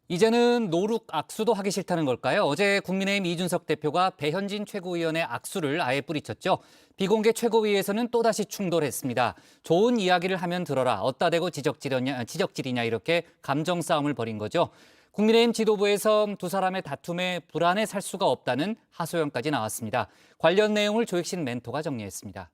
이제는 노룩 악수도 하기 싫다는 걸까요? 어제 국민의힘 이준석 대표가 배현진 최고위원의 악수를 아예 뿌리쳤죠. 비공개 최고위에서는 또다시 충돌했습니다. 좋은 이야기를 하면 들어라. 어따 대고 지적질이냐 이렇게 감정 싸움을 벌인 거죠. 국민의힘 지도부에서 두 사람의 다툼에 불안에 살 수가 없다는 하소연까지 나왔습니다. 관련 내용을 조익신 멘토가 정리했습니다.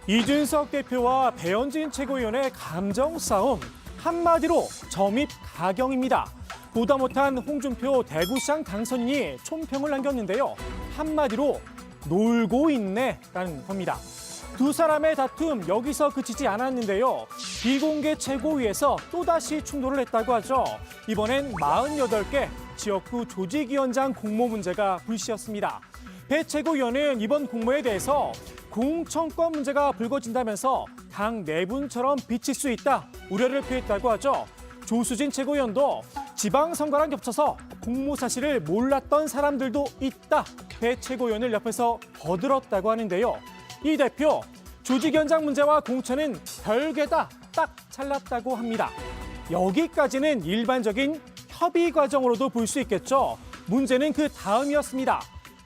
이준석 대표와 배현진 최고위원의 감정 싸움, 한마디로 점입 가경입니다. 보다 못한 홍준표 대구시장 당선인이 촌평을 남겼는데요. 한마디로 놀고 있네라는 겁니다. 두 사람의 다툼 여기서 그치지 않았는데요. 비공개 최고위에서 또다시 충돌을 했다고 하죠. 이번엔 48개 지역구 조직위원장 공모 문제가 불씨였습니다. 배 최고위원은 이번 공모에 대해서 공천권 문제가 불거진다면서 당 내분처럼 비칠 수 있다 우려를 표했다고 하죠. 조수진 최고위원도 지방선거랑 겹쳐서 공모 사실을 몰랐던 사람들도 있다. 배 최고위원을 옆에서 거들었다고 하는데요. 이 대표 조직위원장 문제와 공천은 별개다 딱 잘랐다고 합니다. 여기까지는 일반적인 협의 과정으로도 볼 수 있겠죠. 문제는 그 다음이었습니다.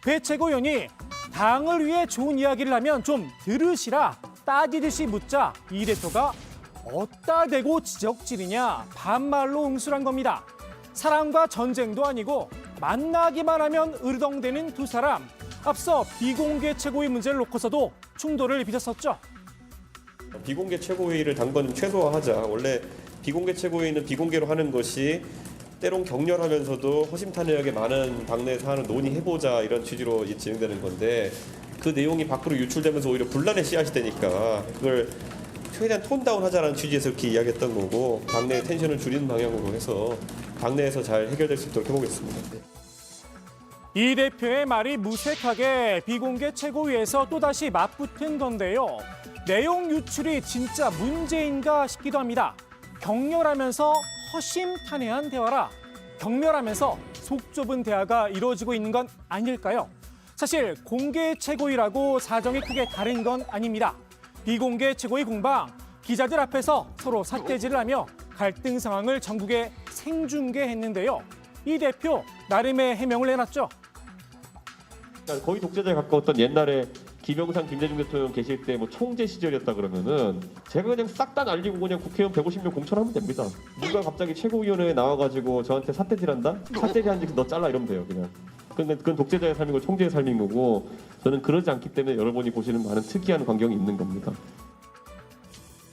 배 최고위원이 당을 위해 좋은 이야기를 하면 좀 들으시라 따지듯이 묻자 이 대표가 어따 대고 지적질이냐 반말로 응수한 겁니다. 사랑과 전쟁도 아니고 만나기만 하면 으르덩대는 두 사람. 앞서 비공개 최고위 문제를 놓고서도 충돌을 빚었었죠. 비공개 최고위를 당번 최소화하자. 원래 비공개 최고위는 비공개로 하는 것이 때론 격렬하면서도 허심탄회하게 많은 당내 사안을 논의해보자 이런 취지로 진행되는 건데 그 내용이 밖으로 유출되면서 오히려 분란의 씨앗이 되니까 그걸 최대한 톤다운하자는 취지에서 이렇게 이야기했던 거고 당내의 텐션을 줄이는 방향으로 해서 당내에서 잘 해결될 수 있도록 해보겠습니다. 이 대표의 말이 무색하게 비공개 최고위에서 또다시 맞붙은 건데요. 내용 유출이 진짜 문제인가 싶기도 합니다. 격렬하면서 허심탄회한 대화라 격렬하면서 속 좁은 대화가 이루어지고 있는 건 아닐까요? 사실 공개 최고위라고 사정이 크게 다른 건 아닙니다. 비공개 최고위 공방, 기자들 앞에서 서로 삿대질을 하며 갈등 상황을 전국에 생중계했는데요. 이 대표 나름의 해명을 내놨죠. 거의 독재자에 가까웠던 옛날에 김영삼, 김대중 대통령 계실 때 뭐 총재 시절이었다 그러면은 제가 그냥 싹 다 날리고 그냥 국회의원 150명 공천하면 됩니다. 누가 갑자기 최고위원회에 나와가지고 저한테 삿대질한다? 삿대질하는지 너 잘라 이러면 돼요 그냥. 근데 그건 독재자의 삶이고 총재의 삶인 거고 저는 그러지 않기 때문에 여러분이 보시는 많은 특이한 광경이 있는 겁니다.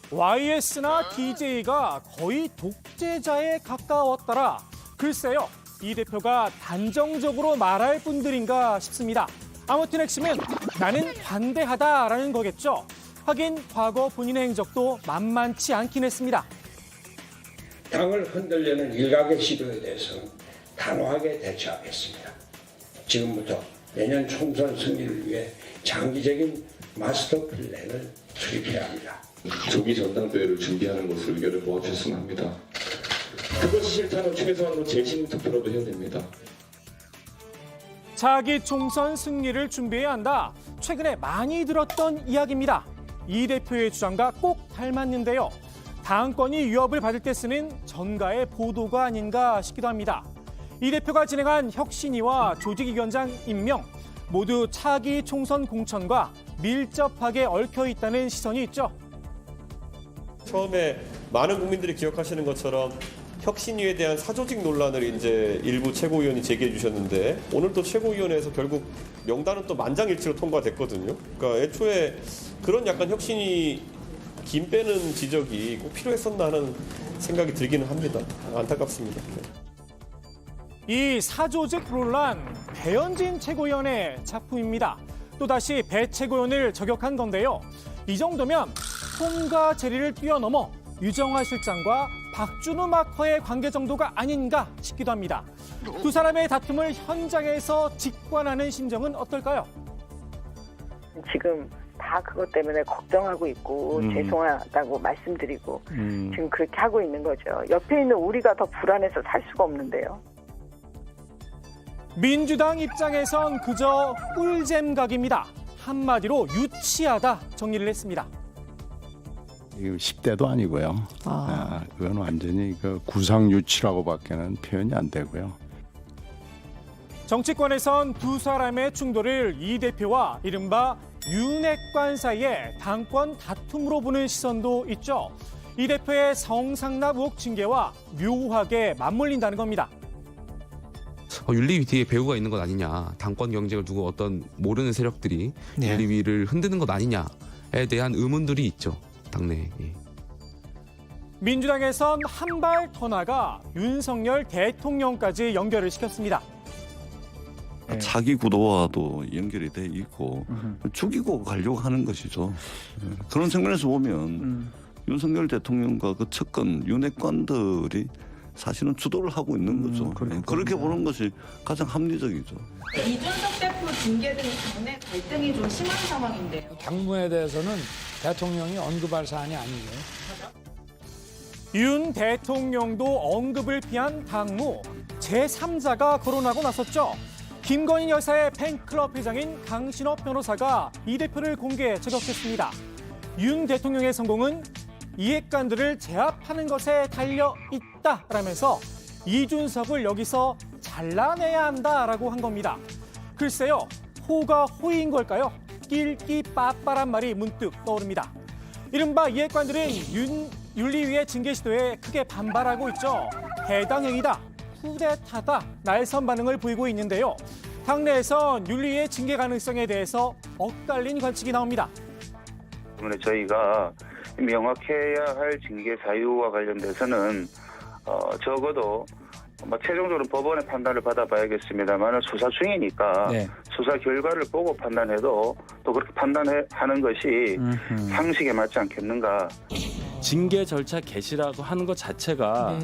YS나 DJ가 거의 독재자에 가까웠더라. 글쎄요, 이 대표가 단정적으로 말할 분들인가 싶습니다. 아무튼 핵심은 나는 관대하다라는 거겠죠. 하긴 과거 본인의 행적도 만만치 않긴 했습니다. 당을 흔들려는 일각의 시도에 대해서는 단호하게 대처하겠습니다. 지금부터 내년 총선 승리를 위해 장기적인 마스터 플랜을 수립해야 합니다. 조기 전당대회를 준비하는 것을 의견을 모아주셨으면 합니다. 그것이 싫다면 최소한으로 재심 투표라도 해야 됩니다. 차기 총선 승리를 준비해야 한다. 최근에 많이 들었던 이야기입니다. 이 대표의 주장과 꼭 닮았는데요. 당권이 위협을 받을 때 쓰는 전가의 보도가 아닌가 싶기도 합니다. 이 대표가 진행한 혁신위와 조직위원장 임명 모두 차기 총선 공천과 밀접하게 얽혀 있다는 시선이 있죠. 처음에 많은 국민들이 기억하시는 것처럼 혁신위에 대한 사조직 논란을 이제 일부 최고위원이 제기해 주셨는데 오늘 또 최고위원회에서 결국 명단은 또 만장일치로 통과됐거든요. 그러니까 애초에 그런 약간 혁신위 김 빼는 지적이 꼭 필요했었나 하는 생각이 들기는 합니다. 안타깝습니다. 이 사조직 논란 배현진 최고위원의 작품입니다. 또다시 배 최고위원을 저격한 건데요. 이 정도면 톰과 제리를 뛰어넘어 유정화 실장과 박준우 마커의 관계 정도가 아닌가 싶기도 합니다. 두 사람의 다툼을 현장에서 직관하는 심정은 어떨까요? 지금 다 그것 때문에 걱정하고 있고 죄송하다고 말씀드리고 지금 그렇게 하고 있는 거죠. 옆에 있는 우리가 더 불안해서 살 수가 없는데요. 민주당 입장에선 그저 꿀잼각입니다. 한마디로 유치하다 정리를 했습니다. 이거 10대도 아니고요. 그건 완전히 그 구상유치라고밖에는 표현이 안 되고요. 정치권에선 두 사람의 충돌을 이 대표와 이른바 윤핵관 사이의 당권 다툼으로 보는 시선도 있죠. 이 대표의 성상납 의혹 징계와 묘하게 맞물린다는 겁니다. 윤리위 뒤에 배후가 있는 것 아니냐, 당권 경쟁을 두고 어떤 모르는 세력들이 윤리위를 흔드는 것 아니냐에 대한 의문들이 있죠, 당내에. 민주당에선 한 발 더 나가 윤석열 대통령까지 연결을 시켰습니다. 차기 구도와도 연결이 돼 있고 죽이고 가려고 하는 것이죠. 그런 측면에서 보면 윤석열 대통령과 그 측근 윤핵관들이 사실은 주도를 하고 있는 거죠. 그렇게 보는 것이 가장 합리적이죠. 이준석 대표 징계 등 당내 갈등이 좀 심한 상황인데요. 당무에 대해서는 대통령이 언급할 사안이 아니에요. 윤 대통령도 언급을 피한 당무, 제3자가 거론하고 나섰죠. 김건희 여사의 팬클럽 회장인 강신업 변호사가 이 대표를 공개 저격했습니다. 윤 대통령의 성공은 이핵관들을 제압하는 것에 달려 있다라면서 이준석을 여기서 잘라내야 한다라고 한 겁니다. 글쎄요, 호가 호의인 걸까요? 낄끼 빠빠란 말이 문득 떠오릅니다. 이른바 이핵관들은 윤리위의 징계 시도에 크게 반발하고 있죠. 해당 행위다, 쿠데타다, 날선 반응을 보이고 있는데요. 당내에선 윤리위의 징계 가능성에 대해서 엇갈린 관측이 나옵니다. 때문에 저희가 명확해야 할 징계 사유와 관련돼서는 적어도 최종적으로 법원의 판단을 받아봐야겠습니다만 수사 중이니까 수사 결과를 보고 판단해도 또 그렇게 판단하는 것이 상식에 맞지 않겠는가. 징계 절차 개시라고 하는 것 자체가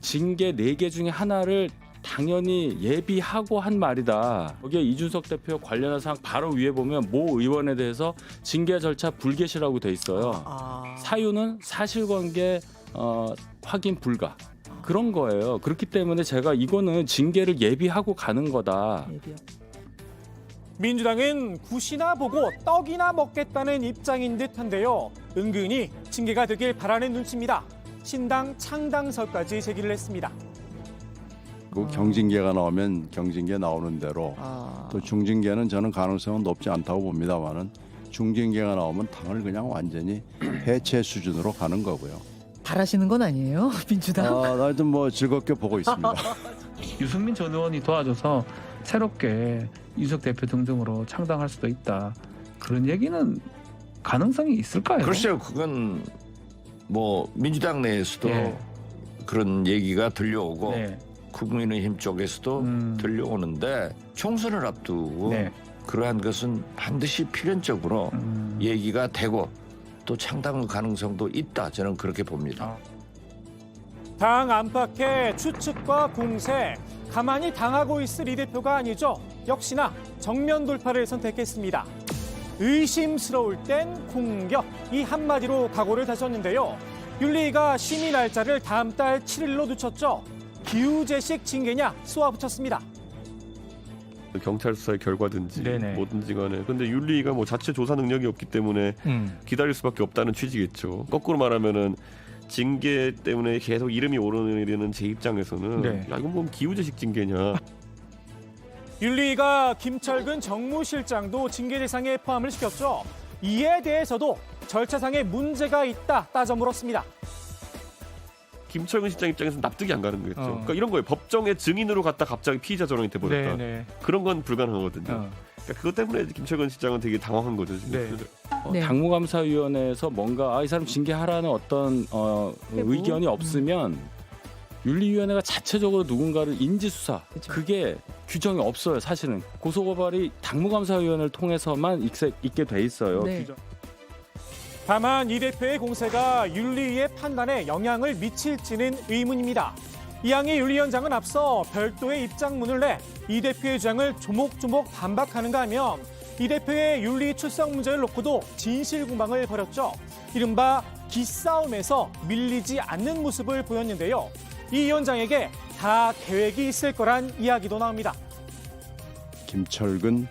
징계 4개 중에 하나를 당연히 예비하고 한 말이다. 여기에 이준석 대표 관련한 사항 바로 위에 보면 모 의원에 대해서 징계 절차 불개시라고 돼 있어요. 사유는 사실관계 확인 불가. 그런 거예요. 그렇기 때문에 제가 이거는 징계를 예비하고 가는 거다. 민주당은 굿이나 보고 떡이나 먹겠다는 입장인 듯한데요. 은근히 징계가 되길 바라는 눈치입니다. 신당 창당설까지 제기를 했습니다. 그 경징계가 나오면 경징계 나오는 대로 또 중징계는 저는 가능성은 높지 않다고 봅니다만은 중징계가 나오면 당을 그냥 완전히 해체 수준으로 가는 거고요. 바라시는 건 아니에요, 민주당? 하여튼 뭐 즐겁게 보고 있습니다. 유승민 전 의원이 도와줘서 새롭게 이준석 대표 등등으로 창당할 수도 있다. 그런 얘기는 가능성이 있을까요? 글쎄요, 그건 뭐 민주당 내에서도 그런 얘기가 들려오고 국민의힘 쪽에서도 들려오는데 총선을 앞두고 그러한 것은 반드시 필연적으로 얘기가 되고 또 창당 가능성도 있다. 저는 그렇게 봅니다. 당 안팎의 추측과 공세, 가만히 당하고 있을 이 대표가 아니죠. 역시나 정면 돌파를 선택했습니다. 의심스러울 땐 공격, 이 한마디로 각오를 다졌는데요. 윤리위가 심의 날짜를 다음 달 7일로 늦췄죠. 기우제식 징계냐 쏘아붙였습니다. 경찰 수사의 결과든지 뭐든지 간에 근데 윤리위가 뭐 자체 조사 능력이 없기 때문에 기다릴 수밖에 없다는 취지겠죠. 거꾸로 말하면은 징계 때문에 계속 이름이 오르는 제 입장에서는 야 이건 뭐 기우제식 징계냐. 윤리위가 김철근 정무실장도 징계 대상에 포함을 시켰죠. 이에 대해서도 절차상의 문제가 있다 따져 물었습니다. 김철근 실장 입장에서는 납득이 안 가는 거겠죠. 그러니까 이런 거예요. 법정의 증인으로 갔다 갑자기 피의자 전원이 돼버렸다. 그런 건 불가능하거든요. 그러니까 그것 때문에 김철근 실장은 되게 당황한 거죠. 지금. 당무감사위원회에서 뭔가 이 사람 징계하라는 어떤 의견이 없으면 윤리위원회가 자체적으로 누군가를 인지수사 그게 규정이 없어요. 사실은 고소고발이 당무감사위원회를 통해서만 있게 돼 있어요. 다만 이 대표의 공세가 윤리위의 판단에 영향을 미칠지는 의문입니다. 이항희 윤리위원장은 앞서 별도의 입장문을 내 이 대표의 주장을 조목조목 반박하는가 하면 이 대표의 윤리 출석 문제를 놓고도 진실공방을 벌였죠. 이른바 기싸움에서 밀리지 않는 모습을 보였는데요. 이 위원장에게 다 계획이 있을 거란 이야기도 나옵니다. 김철근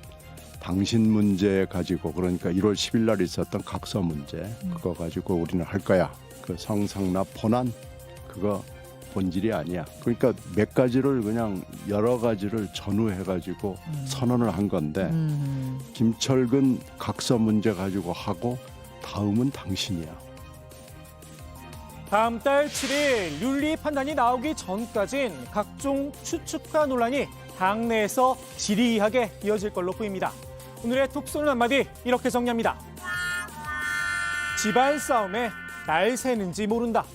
당신 문제 가지고 그러니까 1월 10일 날 있었던 각서 문제 그거 가지고 우리는 할 거야. 그 성상납 본안 그거 본질이 아니야. 그러니까 몇 가지를 그냥 여러 가지를 전후해가지고 선언을 한 건데 김철근 각서 문제 가지고 하고 다음은 당신이야. 다음 달 7일 윤리 판단이 나오기 전까진 각종 추측과 논란이 당내에서 지리하게 이어질 걸로 보입니다. 오늘의 톡 쏘는 한마디 이렇게 정리합니다. 집안 싸움에 날 새는지 모른다.